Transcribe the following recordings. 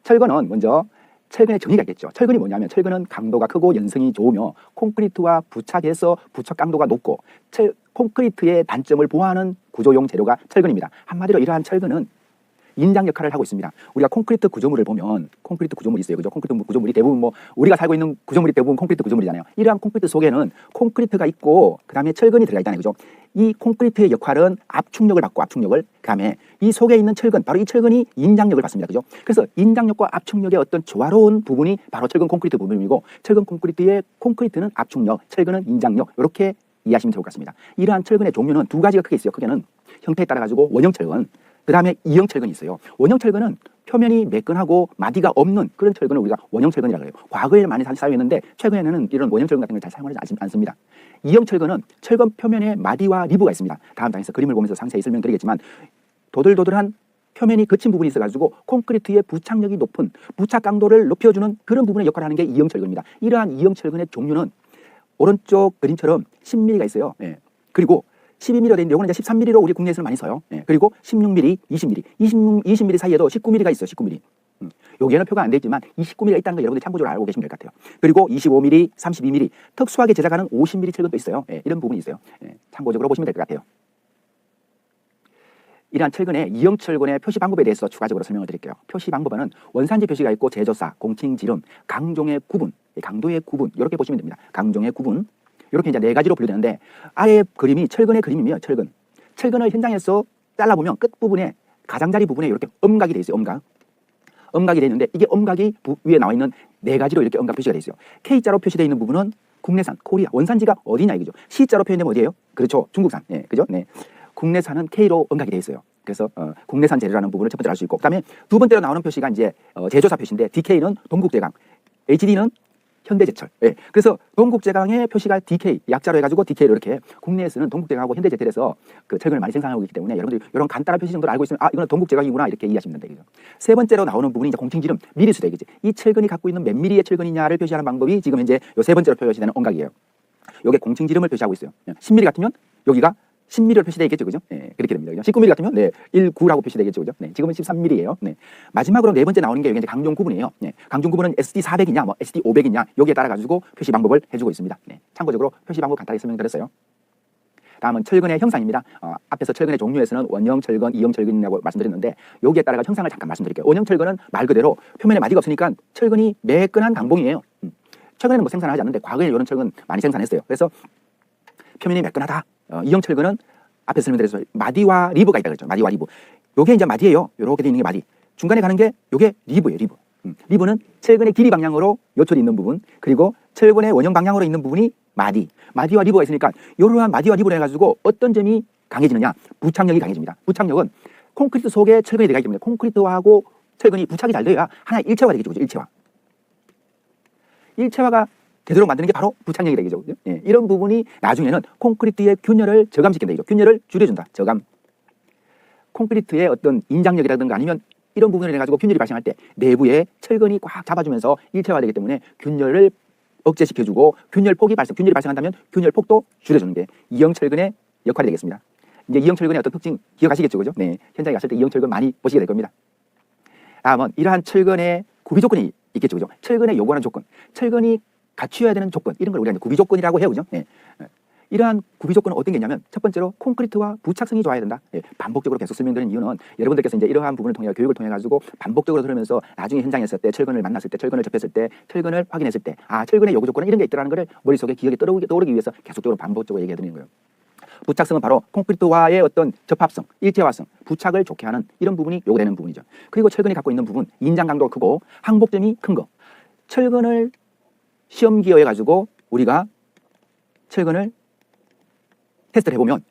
철근은 먼저 철근의 정의가 있겠죠. 철근이 뭐냐면 철근은 강도가 크고 연성이 좋으며 콘크리트와 부착해서 부착 강도가 높고 콘크리트의 단점을 보호하는 구조용 재료가 철근입니다. 한마디로 이러한 철근은 인장 역할을 하고 있습니다. 우리가 콘크리트 구조물을 보면 콘크리트 구조물이 있어요. 그죠? 콘크리트 구조물이 대부분 뭐 우리가 살고 있는 구조물이 대부분 콘크리트 구조물이잖아요. 이러한 콘크리트 속에는 콘크리트가 있고 그다음에 철근이 들어가 있잖아요. 그죠? 이 콘크리트의 역할은 압축력을 받고 압축력을 그다음에 이 속에 있는 철근 바로 이 철근이 인장력을 받습니다. 그죠? 그래서 인장력과 압축력의 어떤 조화로운 부분이 바로 철근 콘크리트 부분이고 철근 콘크리트의 콘크리트는 압축력, 철근은 인장력 이렇게 이해하시면 좋을 것 같습니다. 이러한 철근의 종류는 두 가지가 크게 있어요. 크게는 형태에 따라 가지고 원형 철근 그 다음에 이형 철근이 있어요. 원형 철근은 표면이 매끈하고 마디가 없는 그런 철근을 우리가 원형 철근이라고 해요. 과거에 많이 사용했는데 최근에는 이런 원형 철근 같은 걸 잘 사용하지 않습니다. 이형 철근은 철근 표면에 마디와 리브가 있습니다. 다음 장에서 그림을 보면서 상세히 설명드리겠지만 도들도들한 표면이 거친 부분이 있어가지고 콘크리트의 부착력이 높은 부착 강도를 높여주는 그런 부분의 역할을 하는 게 이형 철근입니다. 이러한 이형 철근의 종류는 오른쪽 그림처럼 10mm가 있어요. 예. 그리고 12mm가 되는데 이거는 이제 13mm로 우리 국내에서는 많이 써요. 예. 그리고 16mm, 20mm, 20mm 사이에도 19mm가 있어요. 19mm. 여기에는 표가 안 되어 있지만 이 19mm가 있다는 거 여러분들 참고적으로 알고 계시면 될 것 같아요. 그리고 25mm, 32mm, 특수하게 제작하는 50mm 철근도 있어요. 예. 이런 부분이 있어요. 예. 참고적으로 보시면 될 것 같아요. 이러한 철근의 이형 철근의 표시 방법에 대해서 추가적으로 설명을 드릴게요. 표시 방법은 원산지 표시가 있고 제조사, 공칭지름, 강종의 구분, 강도의 구분 이렇게 보시면 됩니다. 강종의 구분 이렇게 이제 네 가지로 분류되는데 아래 그림이 철근의 그림이며 철근을 현장에서 잘라보면 끝부분에 가장자리 부분에 이렇게 엄각이 되어 있어요. 엄각이 되어 있는데 이게 엄각이 위에 나와 있는 네 가지로 이렇게 엄각 표시가 되어 있어요. K자로 표시되어 있는 부분은 국내산, 코리아, 원산지가 어디냐 이거죠. C자로 표현되면 어디예요? 그렇죠. 중국산. 예, 그죠? 네. 국내산은 K로 엄각이 되어 있어요. 그래서 국내산 재료라는 부분을 첫 번째로 알 수 있고 그다음에 두 번째로 나오는 표시가 이제 제조사 표시인데 DK는 동국제강, HD는 현대제철. 예. 그래서 동국제강의 표시가 DK 약자로 해가지고 DK로 이렇게 국내에서는 동국제강하고 현대제철에서 그 철근을 많이 생산하고 있기 때문에 여러분들이 이런 간단한 표시 정도를 알고 있으면 아 이거는 동국제강이구나 이렇게 이해하시면 된다. 세 번째로 나오는 부분이 이제 공칭지름 미리수다 이거지. 이 철근이 갖고 있는 몇 미리의 철근이냐를 표시하는 방법이 지금 이제 요 세 번째로 표시되는 엄각이에요. 요게 공칭지름을 표시하고 있어요. 10mm 같으면 여기가 10mm로 표시되겠죠, 그죠? 네, 그렇게 됩니다. 19mm 같으면 네, 19라고 표시되겠죠, 그죠? 네, 지금은 13mm예요. 네, 마지막으로 네 번째 나오는 게 이게 이제 강종 구분이에요. 네, 강종 구분은 SD 400이냐, 뭐 SD 500이냐 여기에 따라 가지고 표시 방법을 해주고 있습니다. 네, 참고적으로 표시 방법 간단하게 설명드렸어요. 다음은 철근의 형상입니다. 앞에서 철근의 종류에서는 원형 철근, 이형 철근이라고 말씀드렸는데 여기에 따라가 형상을 잠깐 말씀드릴게요. 원형 철근은 말 그대로 표면에 마디가 없으니까 철근이 매끈한 강봉이에요. 최근에는 뭐 생산하지 않는데 과거에 이런 철근 많이 생산했어요. 그래서 표면이 매끈하다. 이형 철근은 앞에 설명드려서 마디와 리브가 있다 그랬죠. 마디와 리브. 요게 이제 마디예요. 요렇게 되어 있는 게 마디. 중간에 가는 게 요게 리브예요. 리브. 리브는 철근의 길이 방향으로 요철이 있는 부분, 그리고 철근의 원형 방향으로 있는 부분이 마디. 마디와 리브가 있으니까 이러한 마디와 리브를 해가지고 어떤 점이 강해지느냐? 부착력이 강해집니다. 부착력은 콘크리트 속에 철근이 들어가기 때문에 콘크리트하고 철근이 부착이 잘 돼야 하나의 일체화가 되겠죠. 그죠? 일체화. 일체화가 되도록 만드는 게 바로 부착력이 되겠죠. 예, 이런 부분이 나중에는 콘크리트의 균열을 저감시킨다. 이죠. 균열을 줄여준다. 저감. 콘크리트의 어떤 인장력이라든가 아니면 이런 부분을 해가지고 균열이 발생할 때 내부에 철근이 꽉 잡아주면서 일체화되기 때문에 균열을 억제시켜주고 균열이 발생한다면 균열폭도 줄여주는 게 이형 철근의 역할이 되겠습니다. 이제 이형 철근의 어떤 특징 기억하시겠죠, 그죠? 네, 현장에 갔을 때 이형 철근 많이 보시게 될 겁니다. 다음은 이러한 철근의 구비 조건이 있겠죠, 그죠? 철근의 요구하는 조건, 철근이 갖추어야 되는 조건, 이런 걸 우리가 이제 구비 조건이라고 해요, 그죠? 네. 이러한 구비 조건은 어떤 게 있냐면 첫 번째로 콘크리트와 부착성이 좋아야 된다. 예, 반복적으로 계속 설명드리는 이유는 여러분들께서 이제 이러한 부분을 통해 교육을 통해 가지고 반복적으로 들으면서 나중에 현장에 있을 때 철근을 만났을 때 철근을 접했을 때 철근을 확인했을 때 아 철근의 요구 조건은 이런 게 있더라는 것을 머릿속에 기억에 떠오르기 위해서 계속적으로 반복적으로 얘기해 드리는 거예요. 부착성은 바로 콘크리트와의 어떤 접합성, 일체화성, 부착을 좋게 하는 이런 부분이 요구되는 부분이죠. 그리고 철근이 갖고 있는 부분, 인장 강도가 크고 항복점이 큰 거. 철근을 시험기어해 가지고 우리가 철근을 테스트를 해보면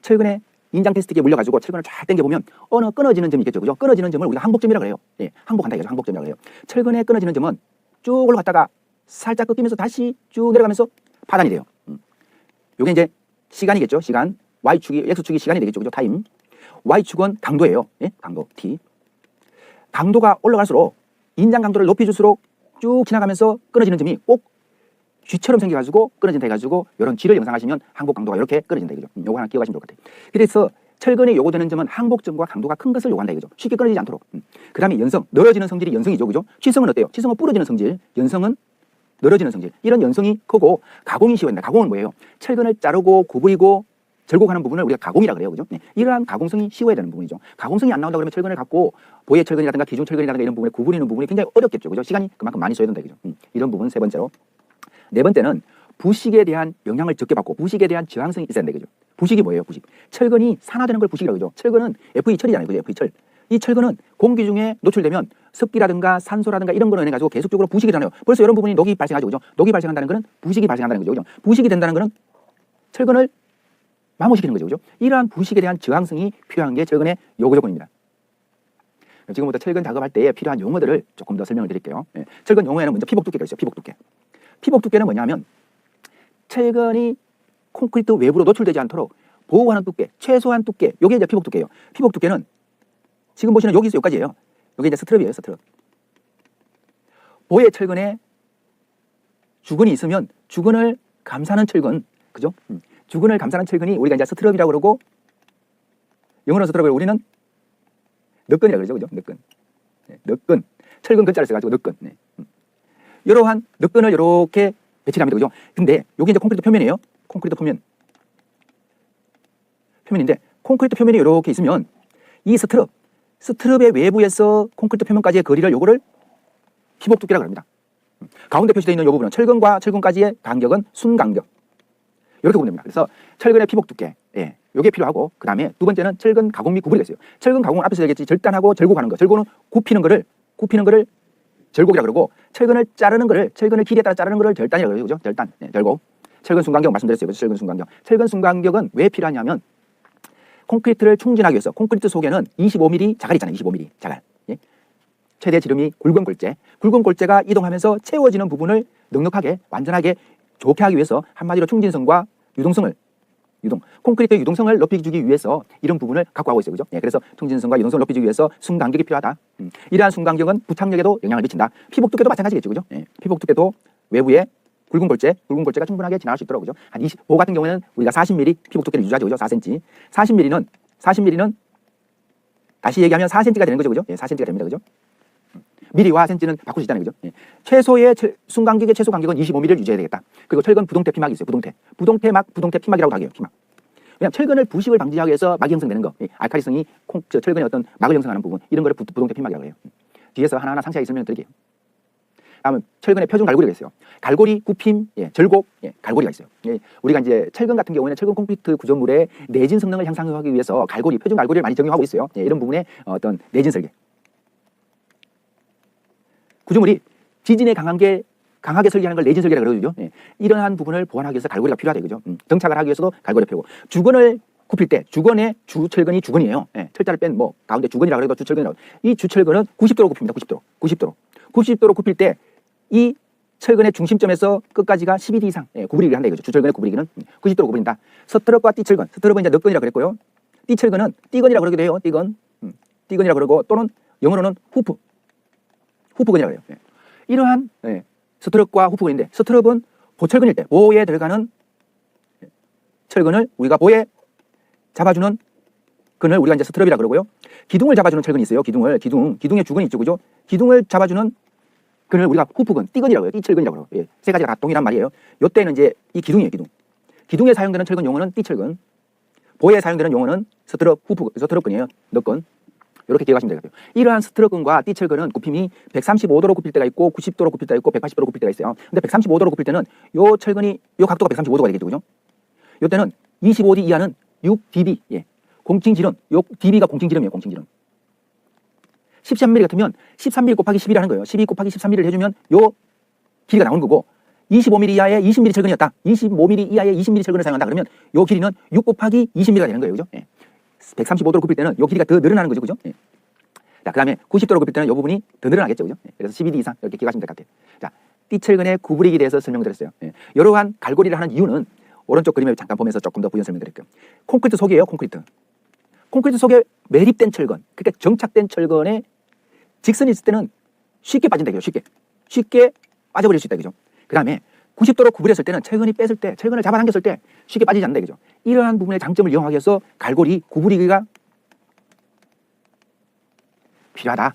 철근의 인장 테스트기에 물려가지고 철근을 쫙 당겨보면 어느 끊어지는 점이 있겠죠. 그죠? 끊어지는 점을 우리가 항복점이라고 해요. 예, 항복한다 이거죠. 항복점이라고 해요. 철근에 끊어지는 점은 쭉 올라갔다가 살짝 꺾이면서 다시 쭉 내려가면서 파단이 돼요. 요게 이제 시간이겠죠. 시간. Y축이, X축이 시간이 되겠죠. 그죠? 타임. Y축은 강도예요. 예? 강도. T. 강도가 올라갈수록 인장 강도를 높여줄수록 쭉 지나가면서 끊어지는 점이 꼭 쥐처럼 생겨가지고 끊어진다 해가지고 이런 쥐를 영상하시면 항복 강도가 이렇게 끊어진다 이거죠. 요거 하나 기억하시면 좋을 것 같아요. 그래서 철근에 요구되는 점은 항복점과 강도가 큰 것을 요구한다 이거죠. 쉽게 끊어지지 않도록. 그 다음에 연성, 늘어지는 성질이 연성이죠. 그죠? 취성은 어때요? 취성은 부러지는 성질, 연성은 늘어지는 성질. 이런 연성이 크고 가공이 쉬워진다. 가공은 뭐예요? 철근을 자르고 구부리고 절곡하는 부분을 우리가 가공이라 그래요. 그죠? 네. 이러한 가공성이 쉬워야 되는 부분이죠. 가공성이 안 나온다 그러면 철근을 갖고 보해 철근이라든가 기중 철근이라든가 이런 부분에 구부리는 부분이 굉장히 어렵겠죠. 그죠? 시간이 그만큼 많이 써야 된다. 그죠? 이런 부분 세 번째로. 네 번째는 부식에 대한 영향을 적게 받고 부식에 대한 저항성이 있어야 된다. 그죠? 부식이 뭐예요? 부식. 철근이 산화되는 걸 부식이라고 그러죠. 철근은 Fe 철이잖아요. 그죠? Fe 철. 이 철근은 공기 중에 노출되면 습기라든가 산소라든가 이런 거로 인해 가지고 계속적으로 부식이 되잖아요. 벌써 이런 부분이 녹이 발생하죠. 그죠? 녹이 발생한다는 것은 부식이 발생한다는 거죠. 그죠? 부식이 된다는 것은 철근을 마모시키는 거죠. 그죠? 이러한 부식에 대한 저항성이 필요한 게 철근의 요구 조건입니다. 지금부터 철근 작업할 때에 필요한 용어들을 조금 더 설명을 드릴게요. 예. 철근 용어에는 먼저 피복 두께가 있어요. 피복 두께. 피복 두께는 뭐냐면 철근이 콘크리트 외부로 노출되지 않도록 보호하는 두께, 최소한 두께. 이게 이제 피복 두께예요. 피복 두께는 지금 보시는 여기서 여기까지예요. 여기 이제 스트럽이에요. 스트럽. 보해 철근에 주근이 있으면 주근을 감싸는 철근, 그죠? 주근을 감싸는 철근이 우리가 이제 스트럽이라고 그러고 영어로 스트럽을 우리는 너끈이라고 그러죠. 그죠? 너끈. 네, 너끈. 철근 근자를 써가지고 너끈. 네. 이러한 너끈을 이렇게 배치를 합니다. 그죠? 근데 여기 이제 콘크리트 표면이에요. 콘크리트 표면. 표면인데 콘크리트 표면이 이렇게 있으면 이 스트럽의 외부에서 콘크리트 표면까지의 거리를 요거를 피복 두께라고 합니다. 가운데 표시되어 있는 이 부분은 철근과 철근까지의 간격은 순간격. 이렇게 보면 됩니다. 그래서 철근의 피복 두께, 예, 요게 필요하고, 그 다음에 두 번째는 철근 가공 및 구부리가 있어요. 철근 가공은 앞에서 얘기했지, 절단하고 절곡하는 거. 절곡은 굽히는 거를 절곡이라 그러고, 철근을 자르는 거를, 철근을 길이에 따라 자르는 거를 절단이라고 그러죠. 그죠? 절단, 네, 절곡. 철근 순간격 말씀드렸어요. 그죠? 철근 순간격. 철근 순간격은 왜 필요하냐면, 콘크리트를 충진하기 위해서, 콘크리트 속에는 25mm 자갈 있잖아요. 25mm 자갈. 예? 최대 지름이 굵은 골재. 굵은 골재가 이동하면서 채워지는 부분을 넉넉하게, 완전하게 좋게 하기 위해서 한마디로 충진성과 콘크리트의 유동성을 높여주기 위해서 이런 부분을 갖고 하고 있어요. 그죠? 예, 그래서 충진성과 유동성을 높여주기 위해서 순간격이 필요하다. 이러한 순간격은 부착력에도 영향을 미친다. 피복 두께도 마찬가지겠죠. 그죠? 예, 피복 두께도 외부에 굵은 골재가 충분하게 지나갈 수 있도록. 그죠? 한 25 같은 경우에는 우리가 40mm 피복 두께를 유지하죠. 그죠? 4cm. 40mm는 다시 얘기하면 4cm가 되는 거죠. 그죠? 예, 4cm가 됩니다. 그죠? 미리와 센치는 바꿀 수 있잖아요. 그죠? 예. 최소의 순간격의 최소 간격은 25mm를 유지해야 되겠다. 그리고 철근 부동태 피막이 있어요. 부동태 피막이라고도 하게요. 피막. 왜냐하면 철근을 부식을 방지하기 위해서 막이 형성되는 거, 알카리성이 철근의 어떤 막을 형성하는 부분, 이런 거를 부동태 피막이라고 해요. 뒤에서 하나하나 상세하게 설명드릴게요. 다음은 철근의 표준 갈고리가 있어요. 갈고리, 굽힘, 예, 절곡, 예, 갈고리가 있어요. 예, 우리가 이제 철근 같은 경우에는 철근 콘크리트 구조물의 내진 성능을 향상하기 위해서 표준 갈고리를 많이 적용하고 있어요. 예, 이런 부분에 어떤 내진 설계. 구조물이 지진에 강하게 설계하는 걸 내진 설계라고 그러죠. 예. 이러한 부분을 보완하기 위해서 갈고리가 필요하다 이거죠. 정착을 하기 위해서도 갈고리가 필요하고, 주근을 굽힐 때 주근의 주철근이 주근이에요. 예. 철자를 뺀 뭐 가운데 주근이라고 해도 주철근이라고. 이 주철근은 90도로 굽힙니다. 90도로 굽힐 때 이 철근의 중심점에서 끝까지가 12D 이상 구부리기를 한다 이거죠. 주철근의 구부리기는 90도로 구부린다. 스트럽과 띠철근, 스트럽은 이제 너끈이라고 그랬고요. 띠철근은 띠건이라고 그러기도 해요. 띠건이라고 그러고, 또는 영어로는 후프근이라고 해요. 예. 이러한 스트럽과 후프근인데, 스트럽은 보철근일 때 보에 들어가는 철근을 우리가 보에 잡아주는 근을 우리가 이제 스트럽이라고 그러고요. 기둥을 잡아주는 철근이 있어요. 기둥의 주근이 있죠. 그죠? 기둥을 잡아주는 근을 우리가 후프근, 띠근이라고 해요. 띠철근이라고 해요. 예. 세 가지가 다 동일한 말이에요. 요때는 이제 이 기둥이에요. 기둥에 사용되는 철근 용어는 띠철근, 보에 사용되는 용어는 스트럽근이에요. 너근. 이렇게 기억하시면 되겠고요. 이러한 스트럽근과 띠철근은 굽힘이 135도로 굽힐 때가 있고 90도로 굽힐 때가 있고 180도로 굽힐 때가 있어요. 근데 135도로 굽힐 때는 요 철근이 요 각도가 135도가 되겠죠. 그죠? 요때는 25D 이하는 6dB. 예. 공칭지름. 요 dB가 공칭지름이에요. 공칭지름. 13mm 같으면 13mm 곱하기 12라는 거예요. 12 곱하기 13mm를 해주면 요 길이가 나오는 거고, 25mm 이하의 20mm 철근이었다. 25mm 이하의 20mm 철근을 사용한다. 그러면 요 길이는 6 곱하기 20mm가 되는 거예요. 그죠? 예. 135도로 굽힐 때는 요 길이가 더 늘어나는 거죠. 그죠? 예. 자, 그 다음에 90도로 굽힐 때는 요 부분이 더 늘어나겠죠. 그죠? 예. 그래서 12D 이상 이렇게 기억하시면 될 것 같아요. 자, 띠철근의 구부리기에 대해서 설명드렸어요. 예. 이러한 갈고리를 하는 이유는 오른쪽 그림을 잠깐 보면서 조금 더 부연 설명드릴게요. 콘크리트 속이에요. 콘크리트 속에 매립된 철근, 그러니까 정착된 철근에 직선이 있을 때는 쉽게 빠진다. 쉽게 빠져버릴 수 있다. 그죠? 그 다음에 90도로 구부렸을 때는 철근이 뺐을 때, 철근을 잡아당겼을 때 쉽게 빠지지 않는다 이거죠. 이러한 부분의 장점을 이용하기 위해서 갈고리 구부리기가 필요하다.